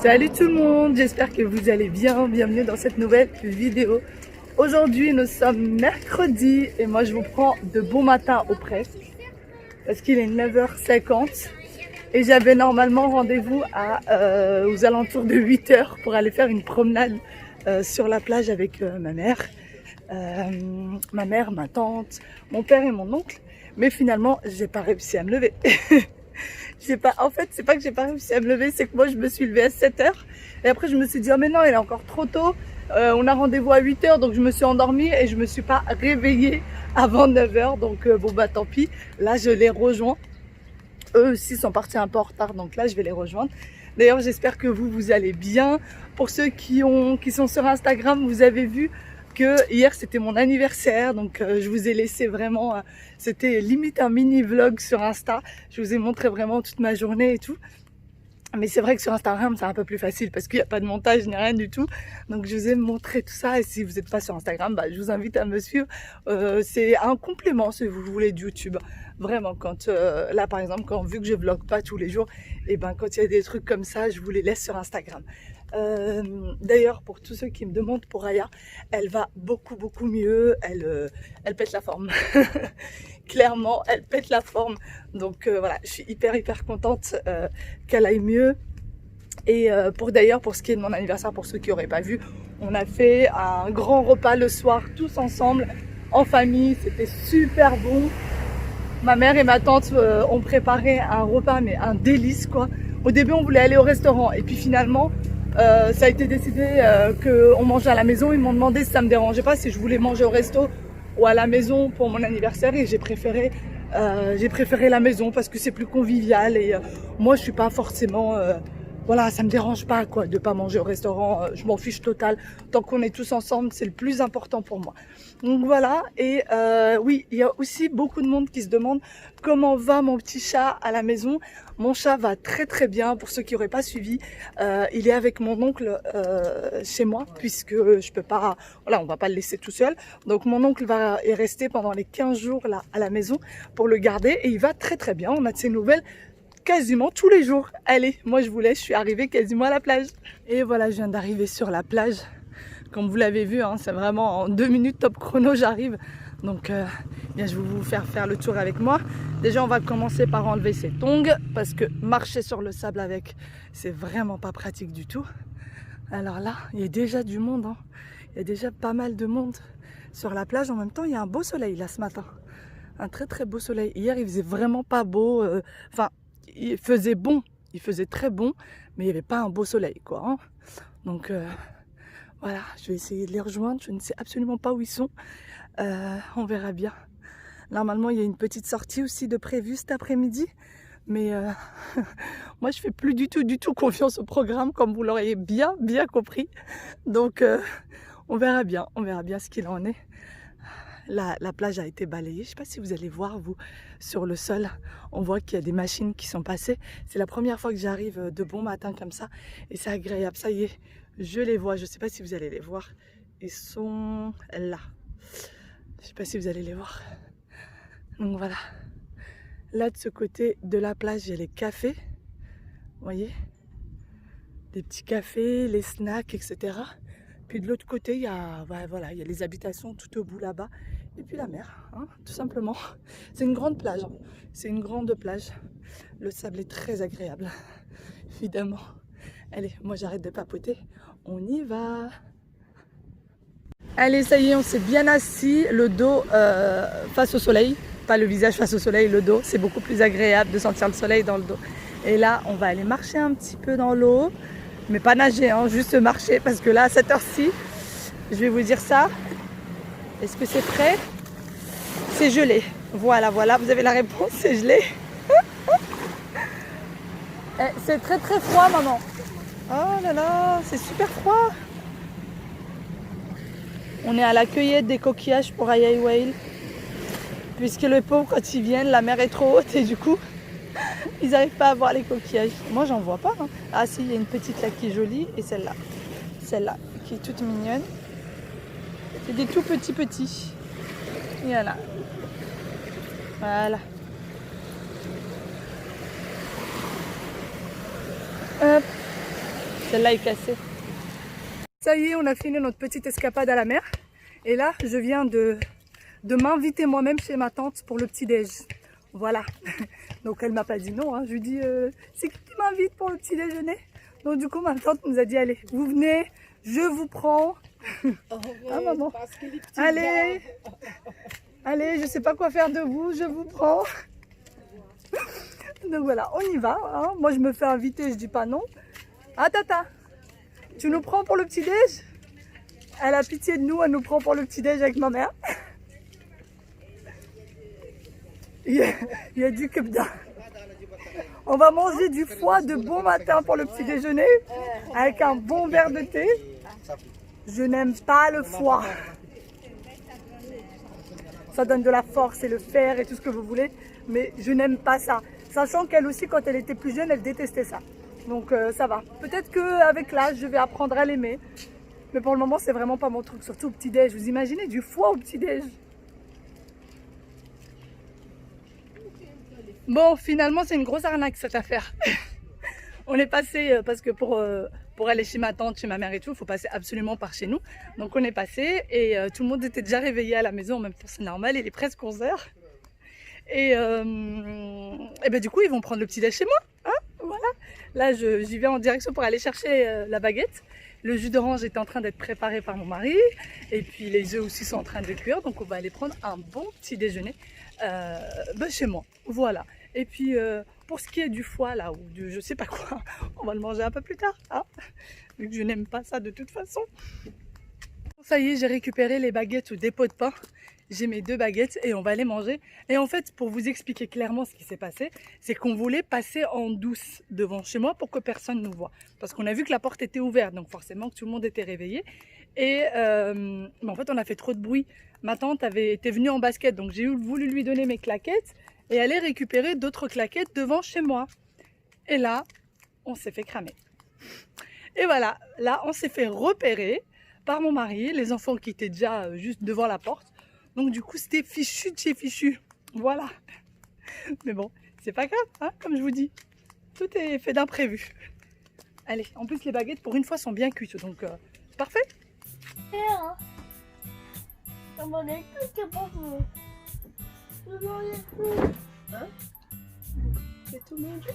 Salut tout le monde, j'espère que vous allez bien, bienvenue dans cette nouvelle vidéo. Aujourd'hui nous sommes mercredi et moi je vous prends de bon matin au presque parce qu'il est 9h50 et j'avais normalement rendez-vous aux alentours de 8h pour aller faire une promenade sur la plage avec ma mère, ma tante, mon père et mon oncle, mais finalement j'ai pas réussi à me lever. En fait, c'est pas que j'ai pas réussi à me lever, c'est que moi je me suis levée à 7h et après je me suis dit oh mais non, il est encore trop tôt, on a rendez-vous à 8h, donc je me suis endormie et je me suis pas réveillée avant 9h, donc bon bah tant pis. Là je les rejoins, eux aussi sont partis un peu en retard, donc là je vais les rejoindre. D'ailleurs j'espère que vous allez bien. Pour ceux qui sont sur Instagram, vous avez vu que hier c'était mon anniversaire, donc je vous ai laissé vraiment, c'était limite un mini vlog sur Insta. Je vous ai montré vraiment toute ma journée et tout. Mais c'est vrai que sur Instagram c'est un peu plus facile parce qu'il n'y a pas de montage ni rien du tout. Donc je vous ai montré tout ça et si vous n'êtes pas sur Instagram, bah, je vous invite à me suivre. C'est un complément si vous voulez de YouTube. Vraiment, quand là par exemple, vu que je vlog pas tous les jours, et ben quand il y a des trucs comme ça, je vous les laisse sur Instagram. D'ailleurs, pour tous ceux qui me demandent pour Aya, elle va beaucoup mieux. Elle pète la forme. Clairement, elle pète la forme. Donc voilà, je suis hyper contente qu'elle aille mieux. Et pour ce qui est de mon anniversaire, pour ceux qui n'auraient pas vu, on a fait un grand repas le soir, tous ensemble, en famille. C'était super bon. Ma mère et ma tante ont préparé un repas, mais un délice quoi. Au début, on voulait aller au restaurant et puis finalement, ça a été décidé qu'on mangeait à la maison. Ils m'ont demandé si ça me dérangeait pas, si je voulais manger au resto ou à la maison pour mon anniversaire, et j'ai préféré la maison parce que c'est plus convivial et moi je suis pas forcément voilà, ça me dérange pas quoi de pas manger au restaurant, je m'en fiche total, tant qu'on est tous ensemble, c'est le plus important pour moi. Donc voilà, et oui, il y a aussi beaucoup de monde qui se demande comment va mon petit chat à la maison. Mon chat va très bien. Pour ceux qui n'auraient pas suivi, il est avec mon oncle chez moi, puisque je peux pas, voilà, on va pas le laisser tout seul. Donc mon oncle est resté pendant les 15 jours là à la maison pour le garder et il va très bien. On a de ses nouvelles quasiment tous les jours. Allez, moi je vous laisse, je suis arrivée quasiment à la plage. Et voilà, je viens d'arriver sur la plage. Comme vous l'avez vu, hein, c'est vraiment en 2 minutes top chrono, j'arrive. Donc bien, je vais vous faire le tour avec moi. Déjà, on va commencer par enlever ses tongs parce que marcher sur le sable avec, c'est vraiment pas pratique du tout. Alors là, il y a déjà du monde, hein. Il y a déjà pas mal de monde sur la plage. En même temps, il y a un beau soleil là ce matin. Un très beau soleil. Hier, il faisait vraiment pas beau. Enfin, il faisait bon. Il faisait très bon, mais il n'y avait pas un beau soleil, quoi. Hein. Donc voilà, je vais essayer de les rejoindre. Je ne sais absolument pas où ils sont. On verra bien. Normalement, il y a une petite sortie aussi de prévue cet après-midi. Mais moi, je fais plus du tout confiance au programme, comme vous l'auriez bien compris. Donc, on verra bien ce qu'il en est. La plage a été balayée. Je ne sais pas si vous allez voir, vous, sur le sol. On voit qu'il y a des machines qui sont passées. C'est la première fois que j'arrive de bon matin comme ça. Et c'est agréable. Ça y est, je les vois. Je ne sais pas si vous allez les voir. Ils sont là. Je ne sais pas si vous allez les voir. Donc voilà. Là, de ce côté de la plage, il y a les cafés. Vous voyez? Des petits cafés, les snacks, etc. Puis de l'autre côté, il y a les habitations tout au bout là-bas. Et puis la mer, hein, tout simplement. C'est une grande plage. Hein. C'est une grande plage. Le sable est très agréable, évidemment. Allez, moi j'arrête de papoter. On y va. Allez, ça y est, on s'est bien assis. Le dos face au soleil. Pas le visage face au soleil, le dos. C'est beaucoup plus agréable de sentir le soleil dans le dos. Et là, on va aller marcher un petit peu dans l'eau. Mais pas nager, hein, juste marcher, parce que là, à cette heure-ci, je vais vous dire ça. Est-ce que c'est prêt? C'est gelé. Voilà, vous avez la réponse, c'est gelé. C'est très froid, maman. Oh là là, c'est super froid. On est à la cueillette des coquillages pour Aya et Whale. Puisque les pauvres, quand ils viennent, la mer est trop haute et du coup, ils n'arrivent pas à voir les coquillages. Moi, j'en vois pas. Hein. Ah si, il y a une petite là qui est jolie et celle-là. Celle-là, qui est toute mignonne. C'est des tout petits. Voilà. Voilà. Hop. Celle-là est cassée. Ça y est, on a fini notre petite escapade à la mer. Et là, je viens de m'inviter moi-même chez ma tante pour le petit-déj. Voilà. Donc elle m'a pas dit non. Hein. Je lui dis, c'est qui m'invite pour le petit déjeuner? Donc du coup, ma tante nous a dit, allez, vous venez, je vous prends. Oh, oui, ah maman. Allez, allez, je sais pas quoi faire de vous, je vous prends. Donc voilà, on y va. Hein. Moi, je me fais inviter, je dis pas non. Ah Tata, tu nous prends pour le petit déj? Elle a pitié de nous, elle nous prend pour le petit déj avec ma mère. Il y a du kebda. On va manger du foie de bon matin pour le petit déjeuner avec un bon verre de thé. Je n'aime pas le foie. Ça donne de la force et le fer et tout ce que vous voulez, mais je n'aime pas ça. Sachant qu'elle aussi, quand elle était plus jeune, elle détestait ça. Donc ça va. Peut-être qu'avec l'âge, je vais apprendre à l'aimer. Mais pour le moment, c'est vraiment pas mon truc, surtout au petit-déj. Vous imaginez du foie au petit-déj? Bon, finalement, c'est une grosse arnaque cette affaire. On est passé, parce que pour aller chez ma tante, chez ma mère et tout, il faut passer absolument par chez nous. Donc on est passé et tout le monde était déjà réveillé à la maison, en même temps c'est normal, il est presque 11h. Et ben, du coup, ils vont prendre le petit déj chez moi. Hein, voilà. Là, j'y vais en direction pour aller chercher la baguette. Le jus d'orange est en train d'être préparé par mon mari. Et puis les œufs aussi sont en train de cuire. Donc on va aller prendre un bon petit déjeuner ben, chez moi. Voilà. Et puis pour ce qui est du foie là, ou du je sais pas quoi, on va le manger un peu plus tard. Hein, vu que je n'aime pas ça de toute façon. Ça y est, j'ai récupéré les baguettes au dépôt de pain. J'ai mes 2 baguettes et on va les manger. Et en fait, pour vous expliquer clairement ce qui s'est passé, c'est qu'on voulait passer en douce devant chez moi pour que personne nous voit. Parce qu'on a vu que la porte était ouverte, donc forcément que tout le monde était réveillé. Et mais en fait, on a fait trop de bruit. Ma tante était venue en basket, donc j'ai voulu lui donner mes claquettes et aller récupérer d'autres claquettes devant chez moi. Et là, on s'est fait cramer. Et voilà, là, on s'est fait repérer par mon mari, les enfants qui étaient déjà juste devant la porte. Donc du coup, c'était fichu de chez fichu. Voilà. Mais bon, c'est pas grave, hein, comme je vous dis. Tout est fait d'imprévu. Allez, en plus les baguettes, pour une fois, sont bien cuites. Donc, parfait. Hein? C'est tout mangé?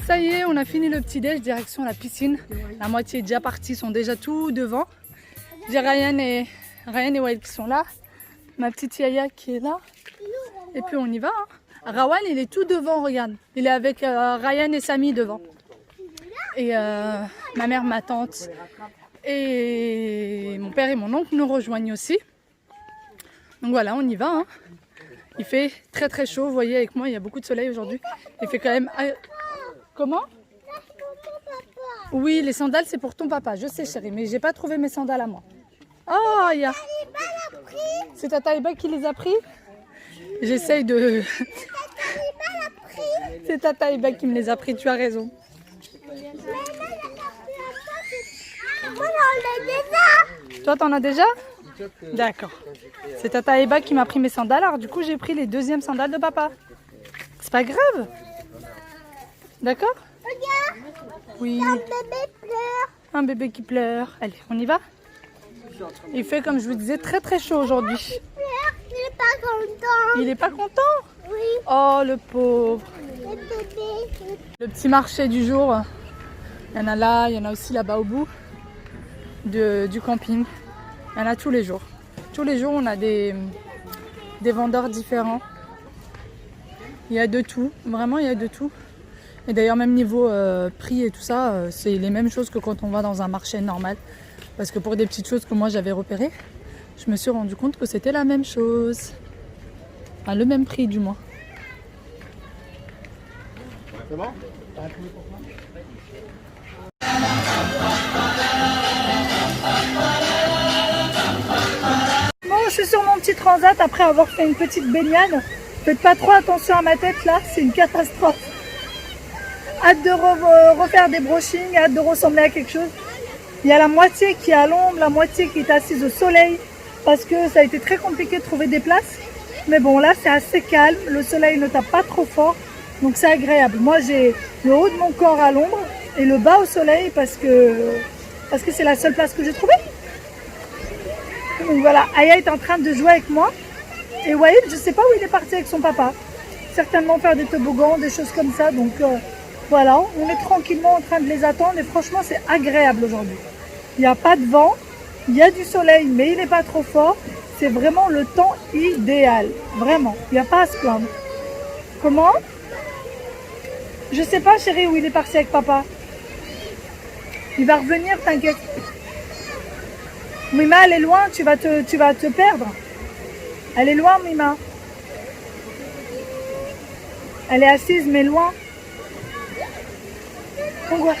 Ça y est, on a fini le petit déj, direction la piscine. La moitié est déjà partie, ils sont déjà tout devant. J'ai Ryan et Wild qui sont là. Ma petite Yaya qui est là. Et puis on y va. Hein. Rawan, il est tout devant, regarde. Il est avec Ryan et Samy devant. Et ma mère, ma tante et mon père et mon oncle nous rejoignent aussi. Donc voilà, on y va. Hein. Il fait très très chaud, vous voyez avec moi, il y a beaucoup de soleil aujourd'hui. Il fait quand même... Comment? Oui, les sandales c'est pour ton papa, je sais chérie, mais j'ai pas trouvé mes sandales à moi. Oh, il y a... C'est Tata Eba qui les a pris? J'essaye de... C'est Tata Eba qui me les a pris, tu as raison. Toi t'en as déjà? D'accord. C'est Tata Eba qui m'a pris mes sandales, alors du coup j'ai pris les 2e sandales de papa. C'est pas grave. D'accord? Oui. Un bébé pleure. Un bébé qui pleure. Allez, on y va? Il fait, comme je vous disais, très très chaud aujourd'hui. Il est pas content. Il est pas content? Oui. Oh, le pauvre. Le bébé. Le petit marché du jour. Il y en a là, il y en a aussi là-bas au bout du camping. Il y en a tous les jours. Tous les jours, on a des vendeurs différents. Il y a de tout. Vraiment, il y a de tout. Et d'ailleurs, même niveau prix et tout ça, c'est les mêmes choses que quand on va dans un marché normal. Parce que pour des petites choses que moi j'avais repérées, je me suis rendu compte que c'était la même chose. Enfin, le même prix du moins. C'est bon? Bon, je suis sur mon petit transat après avoir fait une petite baignade. Faites pas trop attention à ma tête là, c'est une catastrophe. Hâte de refaire des brushings, hâte de ressembler à quelque chose. Il y a la moitié qui est à l'ombre, la moitié qui est assise au soleil parce que ça a été très compliqué de trouver des places. Mais bon, là c'est assez calme, le soleil ne tape pas trop fort, donc c'est agréable. Moi j'ai le haut de mon corps à l'ombre et le bas au soleil parce que c'est la seule place que j'ai trouvée. Donc voilà, Aya est en train de jouer avec moi et Waïd, je sais pas où il est parti avec son papa. Certainement faire des toboggans, des choses comme ça, donc voilà, on est tranquillement en train de les attendre et franchement c'est agréable aujourd'hui. Il n'y a pas de vent, il y a du soleil mais il n'est pas trop fort. C'est vraiment le temps idéal, vraiment, il n'y a pas à se plaindre. Comment? Je sais pas chérie où il est parti avec papa. Il va revenir, t'inquiète. Mima, elle est loin, tu vas te perdre. Elle est loin, Mima. Elle est assise, mais loin. Donc voilà.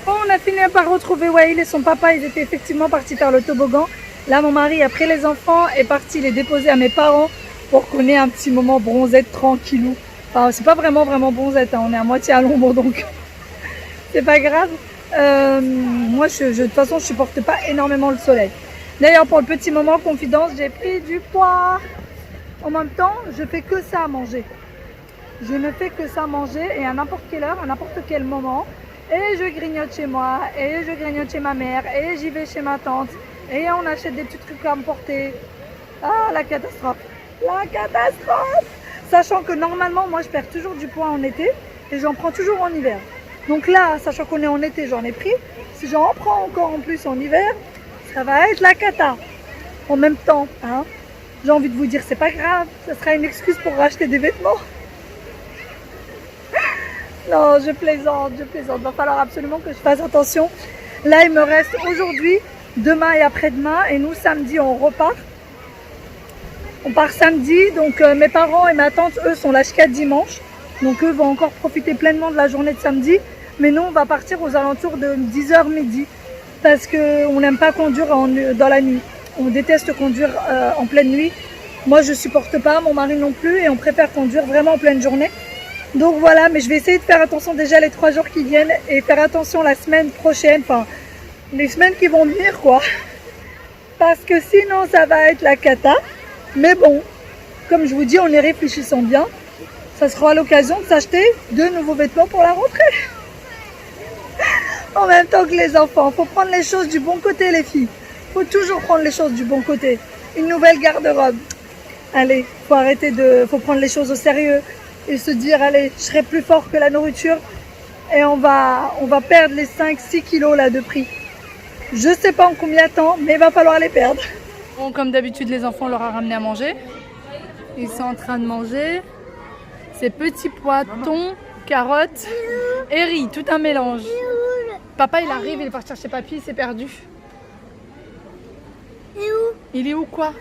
Bon, on a fini par retrouver Waïl et son papa. Ils étaient effectivement partis faire le toboggan. Là, mon mari a pris les enfants et est parti les déposer à mes parents pour qu'on ait un petit moment bronzette tranquillou. Enfin, c'est pas vraiment bronzette, hein. On est à moitié à l'ombre, donc c'est pas grave. Moi, de toute façon, je supporte pas énormément le soleil. D'ailleurs, pour le petit moment confidence, j'ai pris du poids. En même temps, je fais que ça à manger. Je ne fais que ça à manger et à n'importe quelle heure, à n'importe quel moment. Et je grignote chez moi, et je grignote chez ma mère, et j'y vais chez ma tante. Et on achète des petits trucs à me porter. Ah, la catastrophe. La catastrophe. Sachant que normalement, moi, je perds toujours du poids en été et j'en prends toujours en hiver. Donc là, sachant qu'on est en été, j'en ai pris. Si j'en prends encore en plus en hiver, ça va être la cata. En même temps, hein, j'ai envie de vous dire, c'est pas grave. Ça sera une excuse pour racheter des vêtements. Non, je plaisante, je plaisante. Il va falloir absolument que je fasse attention. Là, il me reste aujourd'hui, demain et après-demain. Et nous, samedi, on repart. On part samedi. Donc, mes parents et ma tante, eux, sont là jusqu'à dimanche. Donc, eux vont encore profiter pleinement de la journée de samedi. Mais nous, on va partir aux alentours de 10h midi. Parce qu'on n'aime pas conduire dans la nuit. On déteste conduire en pleine nuit. Moi, je supporte pas, mon mari non plus. Et on préfère conduire vraiment en pleine journée. Donc voilà, mais je vais essayer de faire attention déjà les 3 jours qui viennent et faire attention la semaine prochaine, enfin les semaines qui vont venir quoi. Parce que sinon ça va être la cata. Mais bon, comme je vous dis, en y réfléchissant bien, ça sera l'occasion de s'acheter de nouveaux vêtements pour la rentrée. En même temps que les enfants, faut prendre les choses du bon côté les filles. Faut toujours prendre les choses du bon côté. Une nouvelle garde-robe. Allez, faut prendre les choses au sérieux. Et se dire, allez, je serai plus fort que la nourriture et on va perdre les 5-6 kilos là de prix. Je sais pas en combien de temps, mais il va falloir les perdre. Bon, comme d'habitude, les enfants leur a ramené à manger. Ils sont en train de manger ces petits pois, thon, carottes et riz, tout un mélange. Papa, il arrive, il est parti chercher papy, il s'est perdu. Et où? Il est où quoi?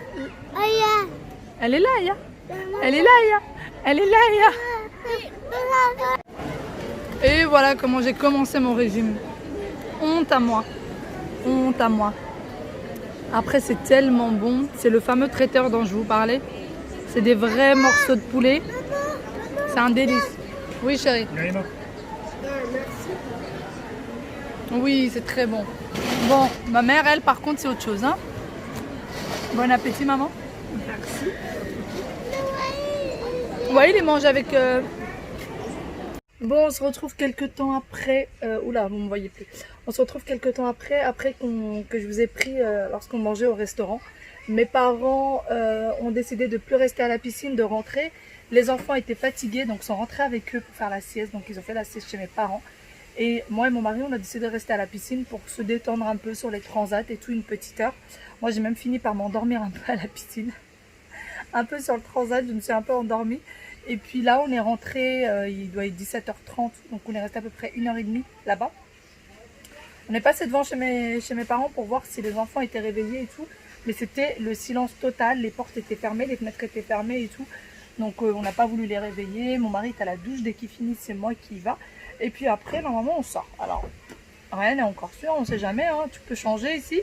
Aya. Elle est là, Aya. Elle est là, Aya. Elle est là, Aya. Et voilà comment j'ai commencé mon régime. Honte à moi. Honte à moi. Après, c'est tellement bon. C'est le fameux traiteur dont je vous parlais. C'est des vrais morceaux de poulet. C'est un délice. Oui, chérie. Oui, c'est très bon. Bon, ma mère, elle, par contre, c'est autre chose. Hein. Bon appétit, maman. Merci. Ouais, il les mange avec... Bon, on se retrouve quelques temps après... Oula, vous ne me voyez plus. On se retrouve quelques temps après que je vous ai pris lorsqu'on mangeait au restaurant. Mes parents ont décidé de ne plus rester à la piscine, de rentrer. Les enfants étaient fatigués, donc sont rentrés avec eux pour faire la sieste. Donc ils ont fait la sieste chez mes parents. Et moi et mon mari, on a décidé de rester à la piscine pour se détendre un peu sur les transats et tout, une petite heure. Moi, j'ai même fini par m'endormir un peu à la piscine. Un peu sur le transat, je me suis un peu endormie. Et puis là, on est rentré, il doit être 17h30, donc on est resté à peu près 1h30 là-bas. On est passé devant chez mes parents pour voir si les enfants étaient réveillés et tout. Mais c'était le silence total, les portes étaient fermées, les fenêtres étaient fermées et tout. Donc on n'a pas voulu les réveiller. Mon mari est à la douche, dès qu'il finit, c'est moi qui y va. Et puis après, normalement, on sort. Alors, rien n'est encore sûr, on ne sait jamais, hein, tu peux changer ici.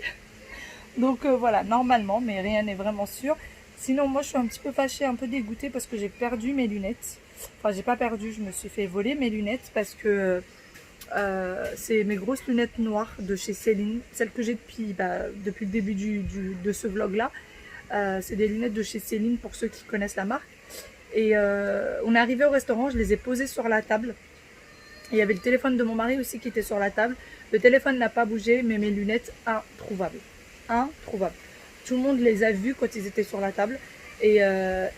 Donc voilà, normalement, mais rien n'est vraiment sûr. Sinon, moi, je suis un petit peu fâchée, un peu dégoûtée parce que j'ai perdu mes lunettes. Enfin, j'ai pas perdu, je me suis fait voler mes lunettes parce que c'est mes grosses lunettes noires de chez Céline, celles que j'ai depuis le début de ce vlog-là. C'est des lunettes de chez Céline pour ceux qui connaissent la marque. Et on est arrivé au restaurant, je les ai posées sur la table. Et il y avait le téléphone de mon mari aussi qui était sur la table. Le téléphone n'a pas bougé, mais mes lunettes, introuvables. Introuvables. Tout le monde les a vues quand ils étaient sur la table. Et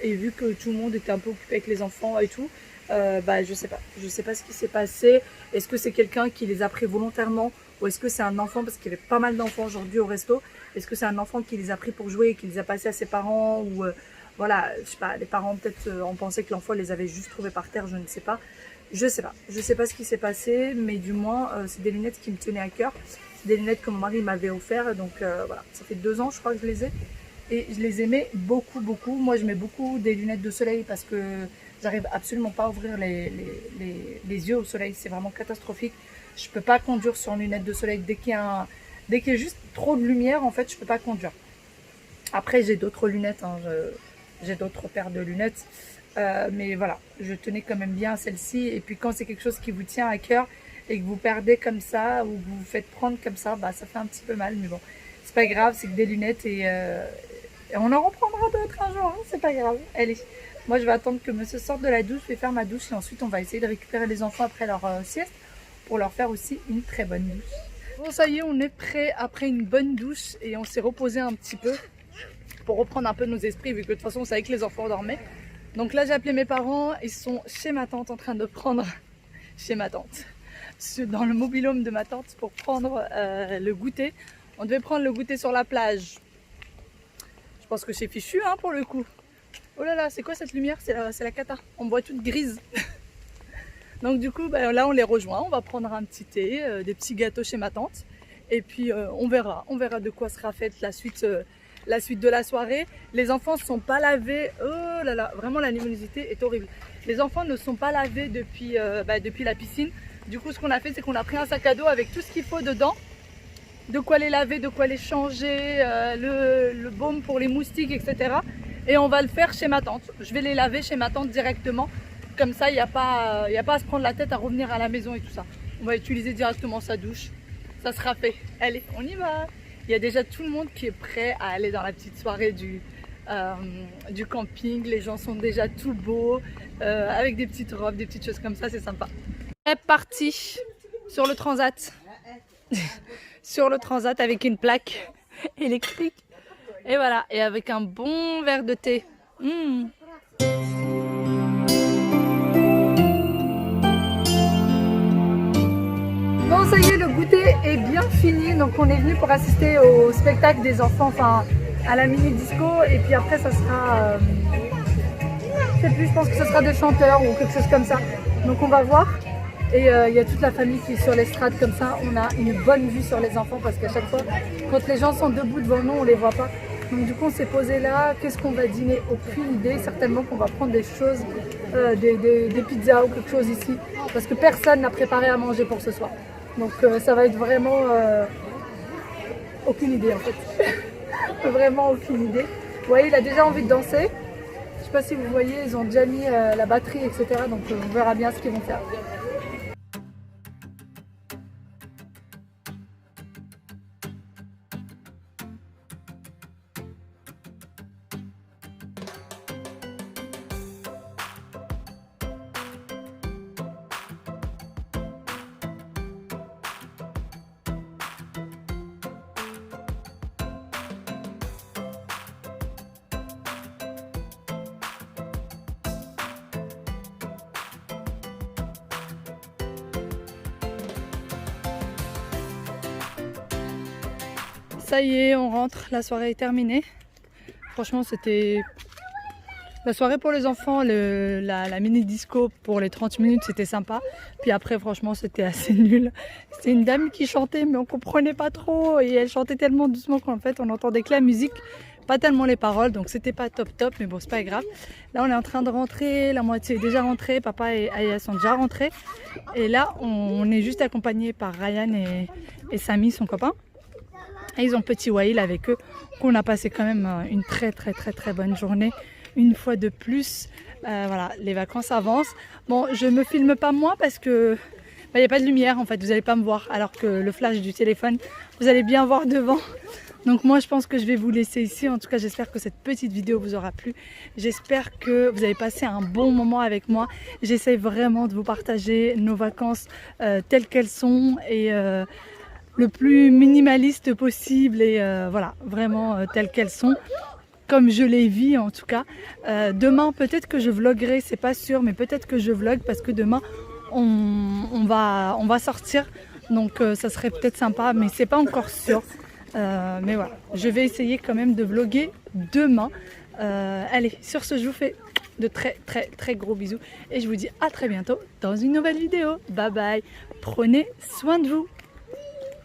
vu que tout le monde était un peu occupé avec les enfants et tout, je sais pas. Je sais pas ce qui s'est passé. Est-ce que c'est quelqu'un qui les a pris volontairement ou est-ce que c'est un enfant, parce qu'il y avait pas mal d'enfants aujourd'hui au resto. Est-ce que c'est un enfant qui les a pris pour jouer et qui les a passés à ses parents ou voilà, je sais pas, les parents peut-être ont pensé que l'enfant les avait juste trouvés par terre, je ne sais pas. Je sais pas ce qui s'est passé, mais du moins c'est des lunettes qui me tenaient à cœur. C'est des lunettes que mon mari m'avait offert, donc voilà, ça fait 2 ans je crois que je les ai. Et je les aimais beaucoup, beaucoup. Moi je mets beaucoup des lunettes de soleil parce que j'arrive absolument pas à ouvrir les yeux au soleil, c'est vraiment catastrophique. Je peux pas conduire sur lunettes de soleil, dès qu'il y a juste trop de lumière en fait je peux pas conduire. Après j'ai d'autres lunettes, hein. J'ai d'autres paires de lunettes. Mais voilà, je tenais quand même bien à celle-ci. Et puis quand c'est quelque chose qui vous tient à cœur et que vous perdez comme ça ou que vous vous faites prendre comme ça, ça fait un petit peu mal. Mais bon, c'est pas grave, c'est que des lunettes et on en reprendra d'autres un jour, hein, c'est pas grave. Allez, moi je vais attendre que monsieur sorte de la douche, je vais faire ma douche et ensuite on va essayer de récupérer les enfants après leur sieste pour leur faire aussi une très bonne douche. Bon, ça y est, on est prêt après une bonne douche et on s'est reposé un petit peu pour reprendre un peu nos esprits vu que de toute façon on savait que les enfants dormaient. Donc là j'ai appelé mes parents, ils sont chez ma tante en train de prendre, chez ma tante, dans le mobil-home de ma tante pour prendre le goûter. On devait prendre le goûter sur la plage. Je pense que c'est fichu hein, pour le coup. Oh là là, c'est quoi cette lumière? C'est la cata, on me voit toute grise. Donc du coup là on les rejoint, on va prendre un petit thé, des petits gâteaux chez ma tante. Et puis on verra de quoi sera faite la suite de la soirée. Les enfants ne sont pas lavés. Oh là là, vraiment la luminosité est horrible. Les enfants ne sont pas lavés depuis la piscine. Du coup, ce qu'on a fait, c'est qu'on a pris un sac à dos avec tout ce qu'il faut dedans. De quoi les laver, de quoi les changer, le baume pour les moustiques, etc. Et on va le faire chez ma tante. Je vais les laver chez ma tante directement. Comme ça, il n'y a pas à se prendre la tête à revenir à la maison et tout ça. On va utiliser directement sa douche. Ça sera fait. Allez, on y va. Il y a déjà tout le monde qui est prêt à aller dans la petite soirée du camping. Les gens sont déjà tout beaux, avec des petites robes, des petites choses comme ça, c'est sympa. On est parti sur le transat. Sur le transat avec une plaque électrique. Et voilà, et avec un bon verre de thé. Bon, ça y est, le goûter est bien fini. Donc on est venu pour assister au spectacle des enfants, enfin à la mini disco. Et puis après ça sera, je sais plus, je pense que ce sera des chanteurs ou quelque chose comme ça. Donc on va voir. Et il y a toute la famille qui est sur l'estrade comme ça. On a une bonne vue sur les enfants parce qu'à chaque fois, quand les gens sont debout devant nous, on les voit pas. Donc du coup on s'est posé là. Qu'est-ce qu'on va dîner? Aucune idée. Certainement qu'on va prendre des choses, des pizzas ou quelque chose ici. Parce que personne n'a préparé à manger pour ce soir. Donc ça va être vraiment aucune idée en fait. Vraiment aucune idée. Vous voyez, il a déjà envie de danser. Je sais pas si vous voyez, ils ont déjà mis la batterie, etc. Donc on verra bien ce qu'ils vont faire. Ça y est, on rentre, la soirée est terminée. Franchement, c'était La soirée pour les enfants, la mini disco pour les 30 minutes, c'était sympa. Puis après, franchement, c'était assez nul. C'était une dame qui chantait, mais on comprenait pas trop. Et elle chantait tellement doucement qu'en fait, on entendait que la musique, pas tellement les paroles. Donc c'était pas top, mais bon, c'est pas grave. Là, on est en train de rentrer. La moitié est déjà rentrée. Papa et Aya sont déjà rentrés. Et là, on est juste accompagné par Ryan et Samy, son copain. Et ils ont petit Wail avec eux. On a passé quand même une très bonne journée. Une fois de plus, voilà, les vacances avancent. Bon, je me filme pas moi parce que il n'y a pas de lumière en fait, vous n'allez pas me voir. Alors que le flash du téléphone, vous allez bien voir devant. Donc moi je pense que je vais vous laisser ici. En tout cas j'espère que cette petite vidéo vous aura plu. J'espère que vous avez passé un bon moment avec moi. J'essaie vraiment de vous partager nos vacances telles qu'elles sont et le plus minimaliste possible et voilà, vraiment telles qu'elles sont. Comme je les vis en tout cas. Demain peut-être que je vloguerai, c'est pas sûr, mais peut-être que je vlog parce que demain on va sortir. Donc ça serait peut-être sympa, mais c'est pas encore sûr. Mais voilà, je vais essayer quand même de vlogger demain. Allez, sur ce je vous fais de très gros bisous et je vous dis à très bientôt dans une nouvelle vidéo. Bye bye, prenez soin de vous.